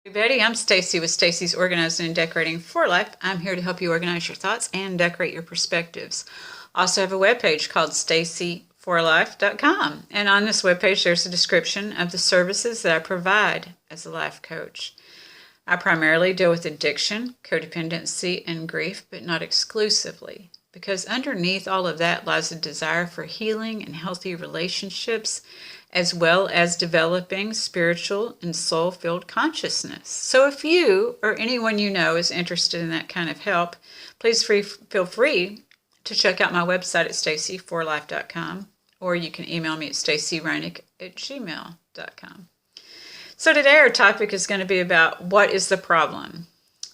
Everybody, I'm Stacy with Stacy's Organizing and Decorating for Life. I'm here to help you organize your thoughts and decorate your perspectives. Also have a webpage called stacyforlife.com. And on this webpage, there's a description of the services that I provide as a life coach. I primarily deal with addiction, codependency, and grief, but not exclusively, because underneath all of that lies a desire for healing and healthy relationships, as well as developing spiritual and soul-filled consciousness. So if you or anyone you know is interested in that kind of help, please feel free to check out my website at stacyforlife.com, or you can email me at stacyreinick@gmail.com. So today our topic is going to be about what is the problem.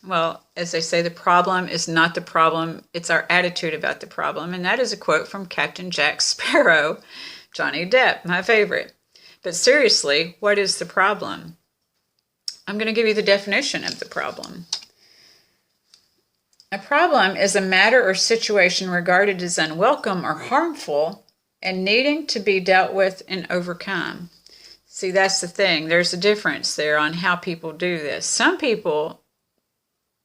Well, as they say, the problem is not the problem, it's our attitude about the problem. And that is a quote from Captain Jack Sparrow, Johnny Depp, my favorite. But seriously, what is the problem? I'm going to give you the definition of the problem. A problem is a matter or situation regarded as unwelcome or harmful and needing to be dealt with and overcome. See, that's the thing. There's a difference there on how people do this. Some people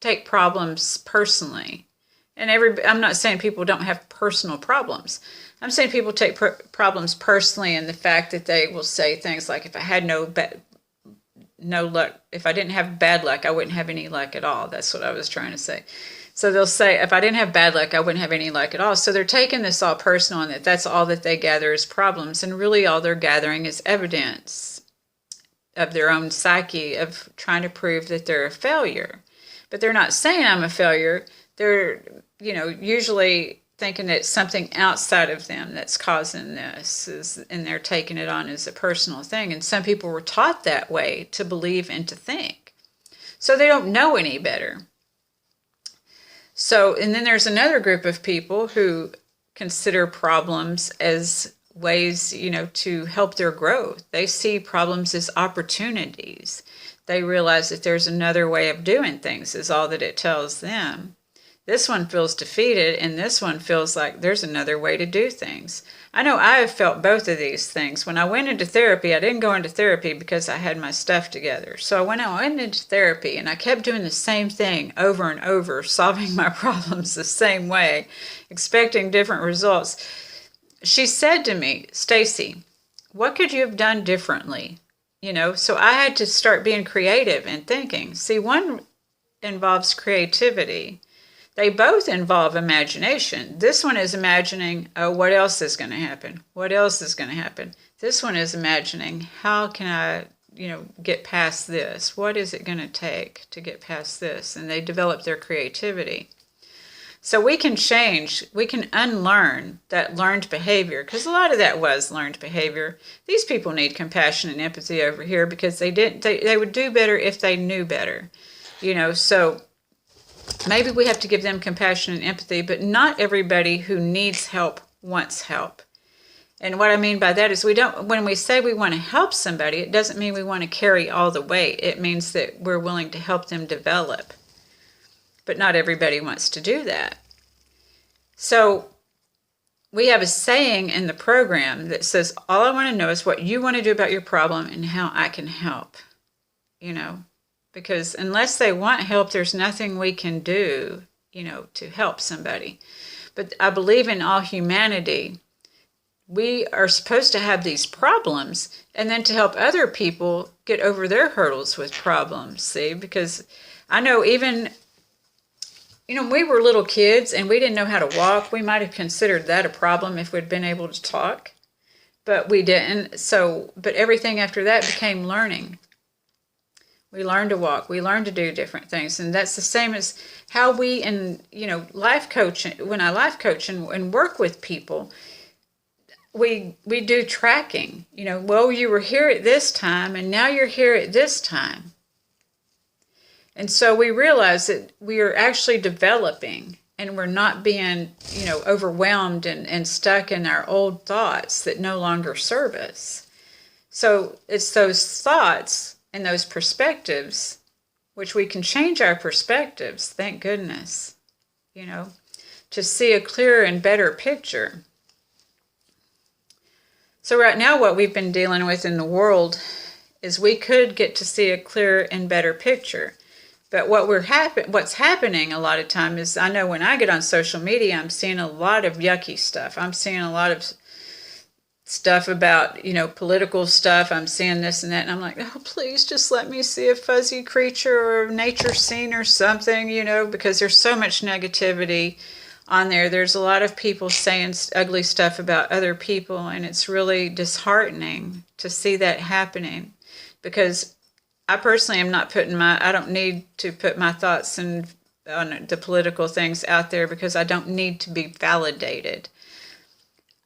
take problems personally. And I'm not saying people don't have personal problems. I'm saying people take problems personally in the fact that they will say things like, if I had no luck, if I didn't have bad luck, I wouldn't have any luck at all. That's what I was trying to say. So they'll say, if I didn't have bad luck, I wouldn't have any luck at all. So they're taking this all personal, and that's all that they gather is problems. And really all they're gathering is evidence of their own psyche of trying to prove that they're a failure. But they're not saying I'm a failure. They're, usually thinking that it's something outside of them that's causing this, and they're taking it on as a personal thing. And some people were taught that way to believe and to think. So they don't know any better. So, and then there's another group of people who consider problems as ways, to help their growth. They see problems as opportunities. They realize that there's another way of doing things is all that it tells them. This one feels defeated, and this one feels like there's another way to do things. I know I have felt both of these things. When I went into therapy, I didn't go into therapy because I had my stuff together. So when I went into therapy, and I kept doing the same thing over and over, solving my problems the same way, expecting different results, she said to me, Stacy, what could you have done differently? So I had to start being creative and thinking. See, one involves creativity. They both involve imagination. This one is imagining, oh, what else is going to happen? What else is going to happen? This one is imagining, how can I, get past this? What is it going to take to get past this? And they develop their creativity. So we can unlearn that learned behavior, because a lot of that was learned behavior. These people need compassion and empathy over here because they would do better if they knew better. So maybe we have to give them compassion and empathy, but not everybody who needs help wants help. And what I mean by that is when we say we want to help somebody, it doesn't mean we want to carry all the weight. It means that we're willing to help them develop. But not everybody wants to do that. So we have a saying in the program that says, all I want to know is what you want to do about your problem and how I can help, because unless they want help, there's nothing we can do, to help somebody. But I believe in all humanity. We are supposed to have these problems and then to help other people get over their hurdles with problems, see? Because I know even, we were little kids and we didn't know how to walk. We might have considered that a problem if we'd been able to talk, but we didn't. But everything after that became learning. We learn to walk. We learn to do different things. And that's the same as how we, life coaching, when I life coach and work with people, we do tracking. Well, you were here at this time and now you're here at this time. And so we realize that we are actually developing and we're not being, overwhelmed and stuck in our old thoughts that no longer serve us. So it's those thoughts and those perspectives, which we can change our perspectives, thank goodness, to see a clearer and better picture. So right now what we've been dealing with in the world is we could get to see a clearer and better picture. But what's happening a lot of time is, I know when I get on social media, I'm seeing a lot of yucky stuff. I'm seeing a lot of stuff about, political stuff. I'm seeing this and that, and I'm like, oh, please just let me see a fuzzy creature or a nature scene or something, because there's so much negativity on there. There's a lot of people saying ugly stuff about other people, and it's really disheartening to see that happening, because I personally am not I don't need to put my thoughts on the political things out there, because I don't need to be validated.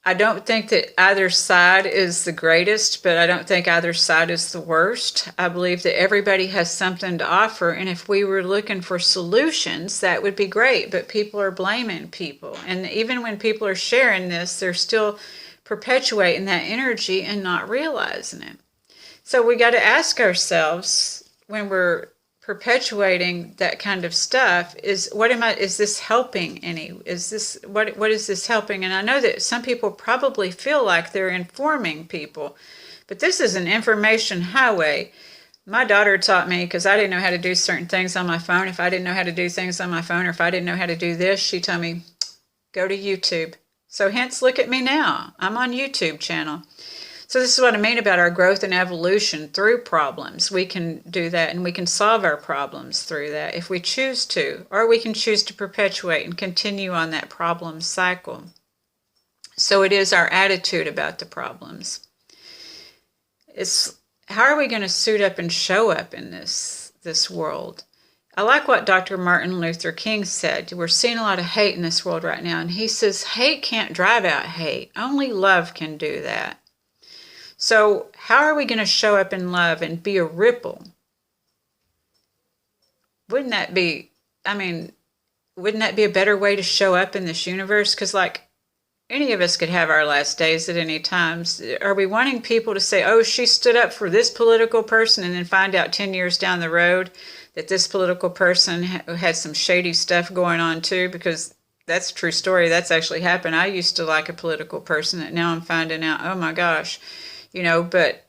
I don't think that either side is the greatest, but I don't think either side is the worst. I believe that everybody has something to offer, and if we were looking for solutions, that would be great, but people are blaming people. And even when people are sharing this, they're still perpetuating that energy and not realizing it. So we got to ask ourselves, when we're perpetuating that kind of stuff, is this helping what is this helping? And I know that some people probably feel like they're informing people, but this is an information highway. My daughter taught me, because I didn't know how to do certain things on my phone. If I didn't know how to do things on my phone, or if I didn't know how to do this, she told me, go to YouTube. So hence, look at me now. I'm on YouTube channel. So this is what I mean about our growth and evolution through problems. We can do that, and we can solve our problems through that if we choose to, or we can choose to perpetuate and continue on that problem cycle. So it is our attitude about the problems. It's how are we going to suit up and show up in this world? I like what Dr. Martin Luther King said. We're seeing a lot of hate in this world right now, and he says hate can't drive out hate. Only love can do that. So how are we going to show up in love and be a ripple? Wouldn't that be a better way to show up in this universe? Because any of us could have our last days at any time. Are we wanting people to say, oh, she stood up for this political person, and then find out 10 years down the road that this political person had some shady stuff going on too? Because that's a true story. That's actually happened. I used to like a political person that now I'm finding out, oh my gosh, but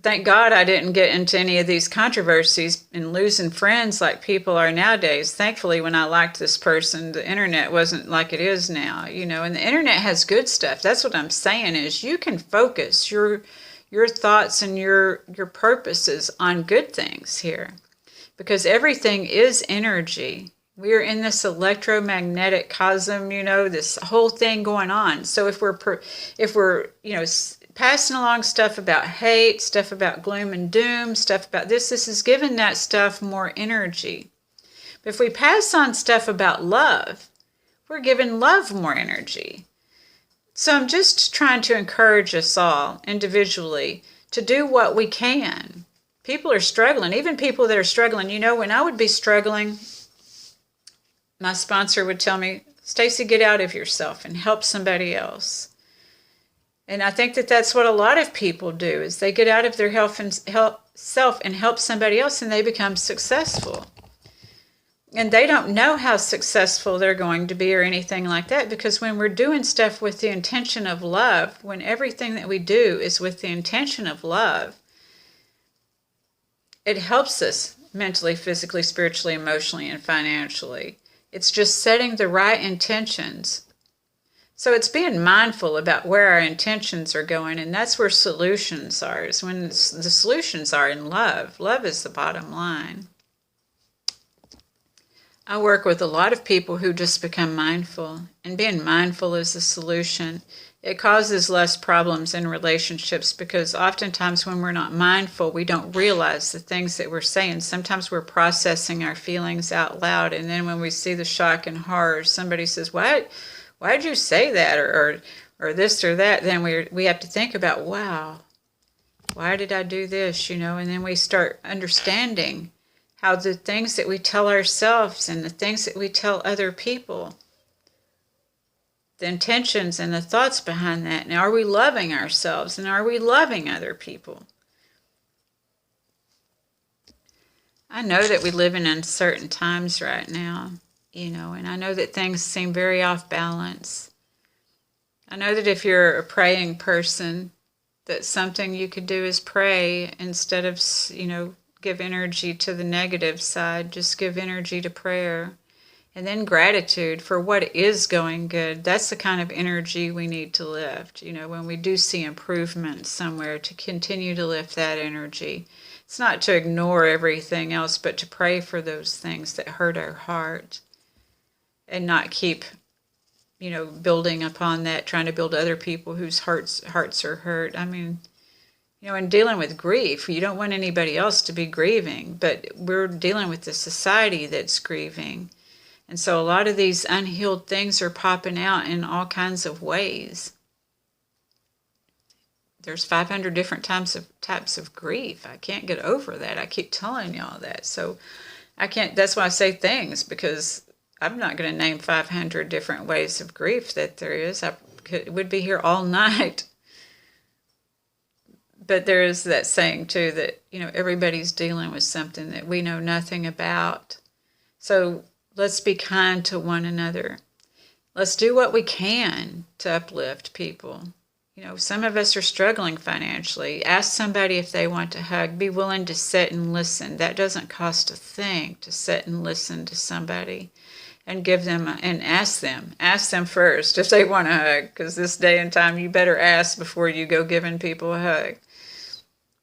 thank God I didn't get into any of these controversies and losing friends like people are nowadays. Thankfully, when I liked this person, the internet wasn't like it is now, and the internet has good stuff. That's what I'm saying, is you can focus your thoughts and your purposes on good things here, because everything is energy. We're in this electromagnetic cosmos, this whole thing going on. So if we're passing along stuff about hate, stuff about gloom and doom, stuff about this is giving that stuff more energy. But if we pass on stuff about love, we're giving love more energy. So I'm just trying to encourage us all individually to do what we can. People are struggling, even people that are struggling. When I would be struggling, my sponsor would tell me, Stacy, get out of yourself and help somebody else. And I think that that's what a lot of people do, is they get out of their self and help somebody else, and they become successful. And they don't know how successful they're going to be or anything like that, because when we're doing stuff with the intention of love, when everything that we do is with the intention of love, it helps us mentally, physically, spiritually, emotionally, and financially. It's just setting the right intentions. So it's being mindful about where our intentions are going, and that's where solutions are, is when the solutions are in love. Love is the bottom line. I work with a lot of people who just become mindful, and being mindful is the solution. It causes less problems in relationships, because oftentimes when we're not mindful, we don't realize the things that we're saying. Sometimes we're processing our feelings out loud, and then when we see the shock and horror, somebody says, why did you say that, or this or that? Then we have to think about, wow, why did I do this, and then we start understanding how the things that we tell ourselves and the things that we tell other people, the intentions and the thoughts behind that, and are we loving ourselves, and are we loving other people? I know that we live in uncertain times right now. And I know that things seem very off balance. I know that if you're a praying person, that something you could do is pray instead of, give energy to the negative side. Just give energy to prayer. And then gratitude for what is going good. That's the kind of energy we need to lift. When we do see improvement somewhere, to continue to lift that energy. It's not to ignore everything else, but to pray for those things that hurt our heart and not keep, building upon that, trying to build other people whose hearts are hurt. I mean, in dealing with grief, you don't want anybody else to be grieving, but we're dealing with a society that's grieving. And so a lot of these unhealed things are popping out in all kinds of ways. There's 500 different types of grief. I can't get over that. I keep telling y'all that. So I can't, that's why I say things, because I'm not going to name 500 different ways of grief that there is. I would be here all night. But there is that saying too that, everybody's dealing with something that we know nothing about. So let's be kind to one another. Let's do what we can to uplift people. Some of us are struggling financially. Ask somebody if they want to hug. Be willing to sit and listen. That doesn't cost a thing, to sit and listen to somebody and give them, and ask them first if they want a hug, because this day and time you better ask before you go giving people a hug.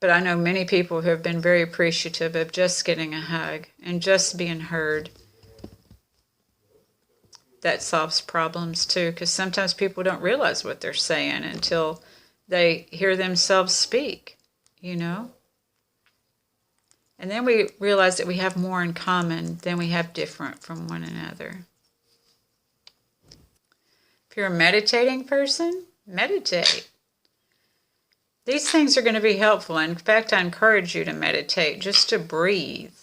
But I know many people who have been very appreciative of just getting a hug and just being heard. That solves problems too, because sometimes people don't realize what they're saying until they hear themselves speak, And then we realize that we have more in common than we have different from one another. If you're a meditating person, meditate. These things are going to be helpful. In fact, I encourage you to meditate, just to breathe.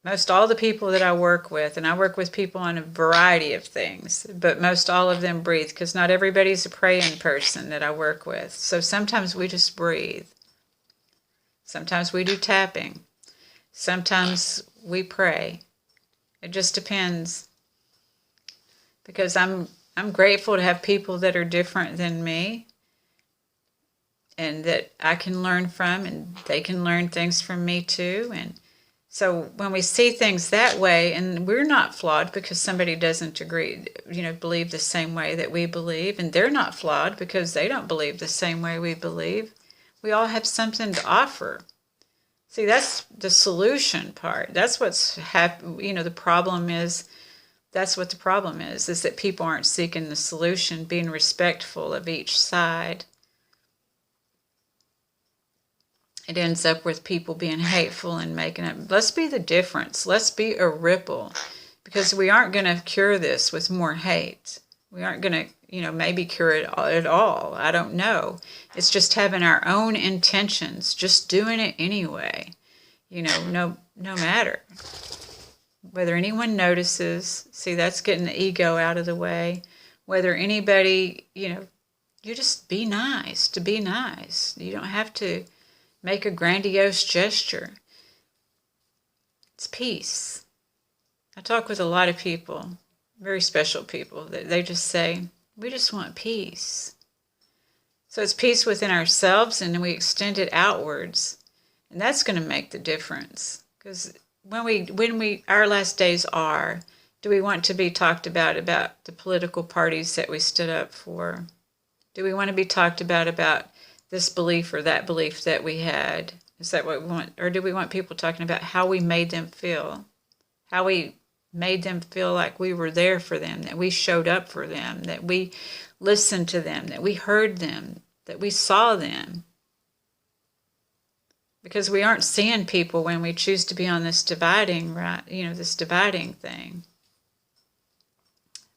Most all the people that I work with, and I work with people on a variety of things, but most all of them breathe, because not everybody's a praying person that I work with. So sometimes we just breathe. Sometimes we do tapping. Sometimes we pray. It just depends. Because I'm grateful to have people that are different than me and that I can learn from, and they can learn things from me too. And so when we see things that way, and we're not flawed because somebody doesn't agree, believe the same way that we believe, and they're not flawed because they don't believe the same way we believe. We all have something to offer. See, that's the solution part. That's what's the problem is. That's what the problem is that people aren't seeking the solution, being respectful of each side. It ends up with people being hateful and making it. Let's be the difference. Let's be a ripple, because we aren't going to cure this with more hate. We aren't going to, maybe cure it at all. I don't know. It's just having our own intentions, just doing it anyway. No matter whether anyone notices. See, that's getting the ego out of the way. Whether anybody, you just be nice to be nice. You don't have to make a grandiose gesture. It's peace. I talk with a lot of people, very special people, that they just say, we just want peace. So it's peace within ourselves, and then we extend it outwards. And that's going to make the difference. Because when our last days are, do we want to be talked about the political parties that we stood up for? Do we want to be talked about this belief or that belief that we had? Is that what we want? Or do we want people talking about how we made them feel? How we made them feel like we were there for them, that we showed up for them, that we listened to them, that we heard them, that we saw them. Because we aren't seeing people when we choose to be on this dividing, this dividing thing.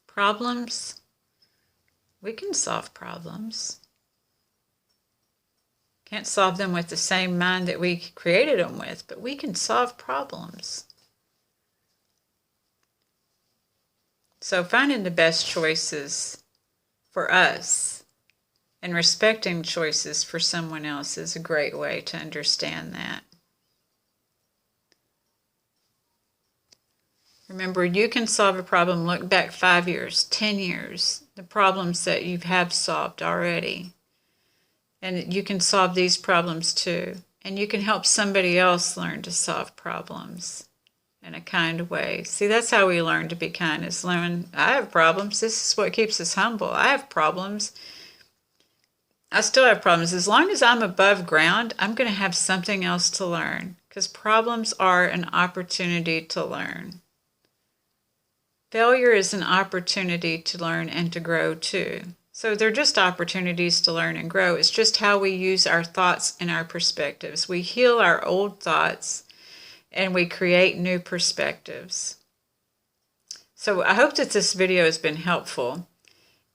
Problems, we can solve problems. Can't solve them with the same mind that we created them with, but we can solve problems. So finding the best choices for us and respecting choices for someone else is a great way to understand that. Remember, you can solve a problem. Look back 5 years, 10 years, the problems that you have solved already. And you can solve these problems too. And you can help somebody else learn to solve problems in a kind way. See, that's how we learn to be kind, is learn, I have problems. This is what keeps us humble. I have problems. I still have problems. As long as I'm above ground, I'm going to have something else to learn, because problems are an opportunity to learn. Failure is an opportunity to learn and to grow too. So they're just opportunities to learn and grow. It's just how we use our thoughts and our perspectives. We heal our old thoughts and we create new perspectives. So I hope that this video has been helpful,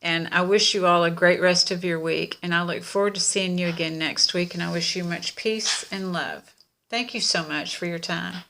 and I wish you all a great rest of your week, and I look forward to seeing you again next week, and I wish you much peace and love. Thank you so much for your time.